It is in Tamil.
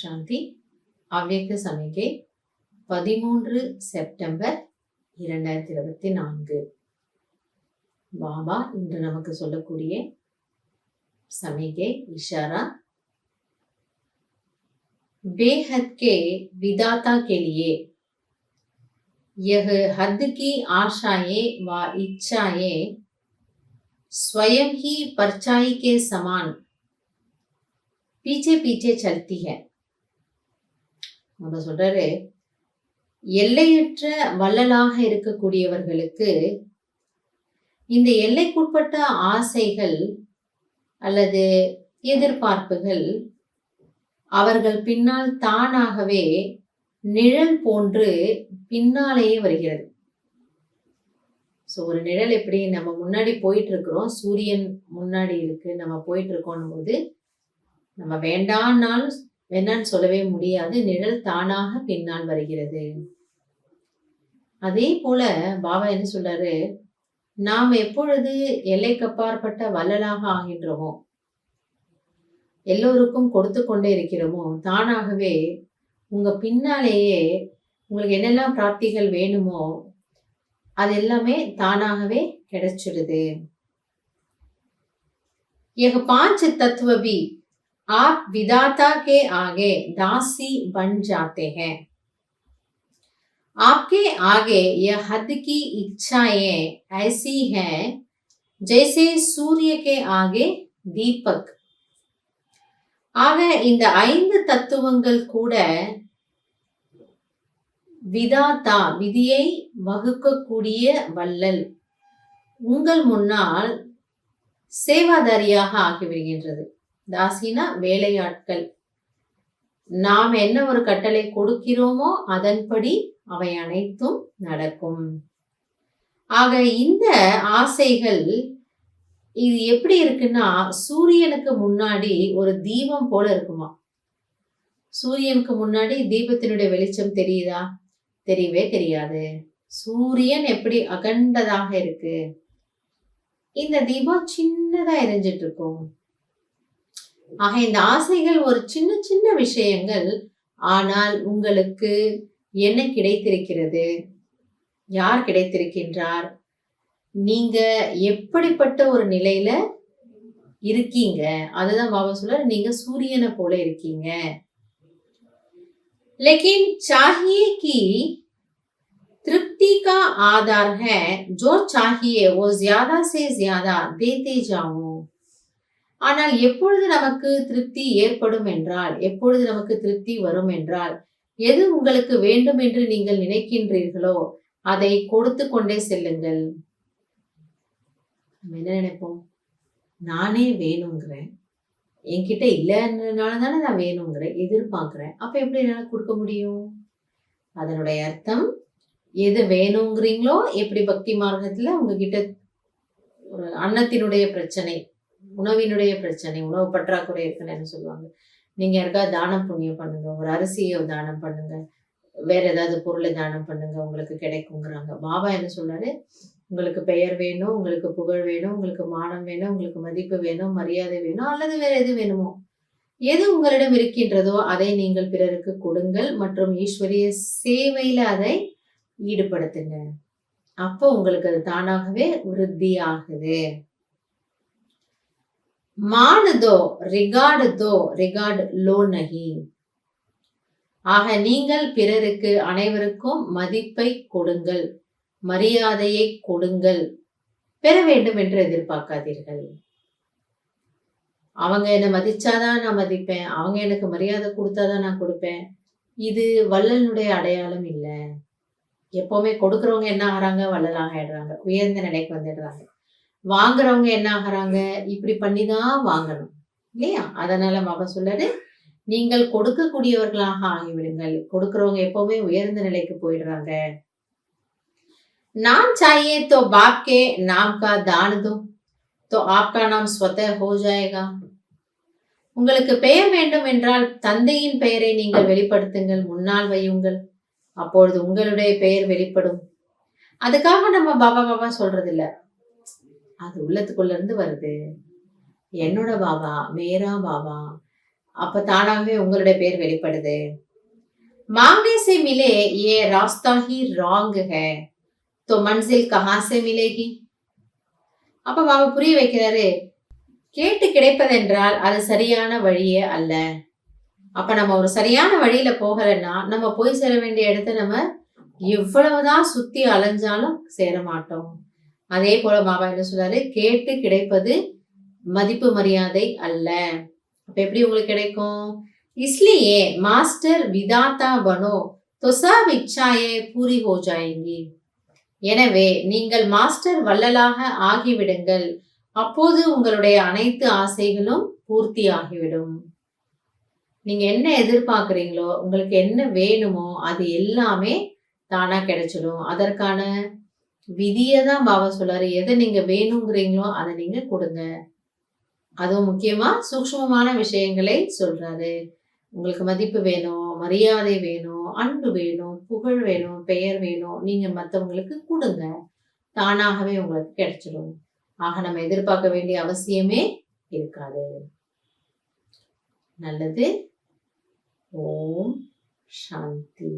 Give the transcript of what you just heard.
சாந்தி. அவ்யக்த சமிகை 13 செப்டம்பர் 2024. பாபா இன்று நமக்கு சொல்லக்கூடிய சமிகை இஷாரா, बेहद के विदाता के लिए यह हद की आशाएं व इच्छाएं स्वयं ही परछाई के समान पीछे पीछे चलती है. நம்ம சொல்றாரு, எல்லையற்ற வள்ளலாக இருக்கக்கூடியவர்களுக்கு இந்த எல்லைக்குட்பட்ட ஆசைகள் அல்லது எதிர்பார்ப்புகள் அவர்கள் பின்னால் தானாகவே நிழல் போன்று பின்னாலேயே வருகிறது. ஒரு நிழல் எப்படி நம்ம முன்னாடி போயிட்டு இருக்கிறோம், சூரியன் முன்னாடி இருக்கு, நம்ம போயிட்டு இருக்கோம் போது நம்ம வேண்டான்னு சொல்லவே முடியாது, நிழல் தானாக பின்னால் வருகிறது. அதே போல பாபா என்ன சொல்றாரு, நாம் எப்பொழுது எல்லைக்கப்பாற்பட்ட வள்ளலாக ஆகின்றோமோ, எல்லோருக்கும் கொடுத்து கொண்டே இருக்கிறோமோ, தானாகவே உங்க பின்னாலேயே உங்களுக்கு என்னெல்லாம் பிராப்திகள் வேணுமோ அது எல்லாமே தானாகவே கிடைச்சிடுது. यह 5 तत्व भी आप विधाता के आगे दासी बन जाते हैं. आपके आगे यह हद की इच्छाएं ऐसी हैं जैसे सूर्य के आगे दीपक. ஆக இந்த 5 தத்துவங்கள் கூட விதாத்தா, விதியை வகுக்கக்கூடிய வள்ளல் உங்கள் முன்னால் சேவாதாரியாக ஆகிவிடுகின்றது. தாசினா வேலையாட்கள். நாம் என்ன ஒரு கட்டளை கொடுக்கிறோமோ அதன்படி அவை அனைத்தும் நடக்கும். ஆக இந்த ஆசைகள் இது எப்படி இருக்குன்னா, சூரியனுக்கு முன்னாடி ஒரு தீபம் போல இருக்குமா. சூரியனுக்கு முன்னாடி தீபத்தினுடைய வெளிச்சம் தெரியுதா? தெரியவே தெரியாது. சூரியன் எப்படி அகண்டதாக இருக்கு, இந்த தீபம் சின்னதா எரிஞ்சிட்டு இருக்கும். ஆக இந்த ஆசைகள் ஒரு சின்ன சின்ன விஷயங்கள். ஆனால் உங்களுக்கு என்ன கிடைத்திருக்கிறது? யார் கிடைத்திருக்கின்றார்? நீங்க எப்படிப்பட்ட ஒரு நிலையில இருக்கீங்க? அதுதான் பாபா சொல்றாரு, நீங்க சூரியனை போல இருக்கீங்க. लेकिन चाहिए कि तृप्ति का आधार है, जो चाहिए वो ज्यादा से ज्यादा देते जाओ. ஆனால் எப்பொழுது நமக்கு திருப்தி ஏற்படும் என்றால், எப்பொழுது நமக்கு திருப்தி வரும் என்றால், எது உங்களுக்கு வேண்டும் என்று நீங்கள் நினைக்கின்றீர்களோ அதை கொடுத்து கொண்டே செல்லுங்கள். நம்ம என்ன நினைப்போம், நானே வேணுங்கிறேன், என்கிட்ட இல்லைன்றனால தானே நான் வேணுங்கிறேன், எதிர்பார்க்கிறேன், அப்ப எப்படி என்னால கொடுக்க முடியும்? அதனுடைய அர்த்தம், எது வேணுங்கிறீங்களோ, எப்படி பக்தி மார்க்கத்துல உங்ககிட்ட ஒரு அன்னத்தினுடைய பிரச்சனை, உணவினுடைய பிரச்சனை, உணவு பற்றாக்குறை இருக்குன்னு என்ன சொல்லுவாங்க, நீங்க யாருக்காவது தானம் புண்ணியம் பண்ணுங்க, ஒரு அரிசியை தானம் பண்ணுங்க, வேற ஏதாவது பொருளை தானம் பண்ணுங்க, உங்களுக்கு கிடைக்குங்கிறாங்க. பாபா என்ன சொல்றாரு, உங்களுக்கு பெயர் வேணும், உங்களுக்கு புகழ் வேணும், உங்களுக்கு மானம் வேணும், உங்களுக்கு மதிப்பு வேணும், மரியாதை வேணும், அல்லது வேற எது வேணுமோ, எது உங்களிடம் இருக்கின்றதோ அதை நீங்கள் பிறருக்கு கொடுங்கள் மற்றும் ஈஸ்வரிய சேவையில அதை ஈடுபடுத்துங்க. அப்போ உங்களுக்கு அது தானாகவே விருத்தி ஆகுது. மானதோ ரிகார்டு லோ நகி. ஆக நீங்கள் பிறருக்கு அனைவருக்கும் மதிப்பை கொடுங்கள், மரியாதையை கொடுங்கள், பெற வேண்டும் என்று எதிர்பார்க்காதீர்கள். அவங்க என்ன மதிச்சாதான் நான் மதிப்பேன், அவங்க எனக்கு மரியாதை கொடுத்தாதான் நான் கொடுப்பேன். இது வள்ளலுடைய அடையாளம் இல்லை. எப்பவுமே கொடுக்கறவங்க என்ன ஆகிறாங்க, வள்ளலாக ஆயிடுறாங்க, உயர்ந்த நிலைக்கு வந்துடுறாங்க. வாங்குறவங்க என்ன ஆகிறாங்க, இப்படி பண்ணிதான் வாங்கணும் இல்லையா? அதனால பாபா சொல்றாரு, நீங்கள் கொடுக்கக்கூடியவர்களாக ஆகிவிடுங்கள். கொடுக்கறவங்க எப்பவுமே உயர்ந்த நிலைக்கு போயிடுறாங்க. नाम चाहिए तो बाप के नाम का दान दो तो आपका नाम स्वतः हो जाएगा. உங்களுக்கு பெயர் வேண்டும் என்றால் தந்தையின் பெயரை நீங்கள் வெளிப்படுத்துங்கள், முன்னால் வையுங்கள், அப்பொழுது உங்களுடைய பெயர் வெளிப்படும். அதுக்காக நம்ம பாபா பாபா சொல்றது இல்ல, அது உள்ளத்துக்குள்ள இருந்து வருது. என்னோட பாபா, மேரா பாபா, அப்ப தானாகவே உங்களுடைய பேர் வெளிப்படுது. मांगने से मिले ये रास्ता ही रॉन्ग है तो मंजिल कहाँ से मिलेगी? அப்ப பாபா புரிய வைக்கிறாரு, கேட்டு கிடைப்பதென்றால் அது சரியான வழியே அல்ல. அப்ப நம்ம ஒரு சரியான வழியில போகலைன்னா நம்ம போய் சேர வேண்டிய இடத்த நம்ம எவ்வளவுதான் சுத்தி அலைஞ்சாலும் சேர மாட்டோம். அதே போல பாபா என்ன சொல்றாரு, கேட்டு கிடைப்பது மதிப்பு மரியாதை அல்ல. அப்ப எப்படி உங்களுக்கு கிடைக்கும்? इसलिए मास्टर विदाता बनो तो सब इच्छाएं पूरी हो जाएंगी. எனவே நீங்கள் மாஸ்டர் வள்ளலாக ஆகிவிடுங்கள், அப்போது உங்களுடைய அனைத்து ஆசைகளும் பூர்த்தி ஆகிவிடும். நீங்க என்ன எதிர்பார்க்கிறீங்களோ, உங்களுக்கு என்ன வேணுமோ அது எல்லாமே தானா கிடைச்சிடும். அதற்கான விதியை தான் பாபா சொல்றாரு. எதை நீங்க வேணுங்கிறீங்களோ அதை நீங்க கொடுங்க. அதுவும் முக்கியமா சூக்ஷ்மமான விஷயங்களை சொல்றாரு. உங்களுக்கு மதிப்பு வேணும், மரியாதை வேணும், அன்பு வேணும், புகழ் வேணும், பெயர் வேணும். நீங்க மத்தவங்களுக்கு கொடுங்க. தானாகவே உங்களுக்கு கிடைச்சிடும். ஆக நம்ம எதிர்பார்க்க வேண்டிய அவசியமே இருக்காது. நல்லது. ஓம் சாந்தி.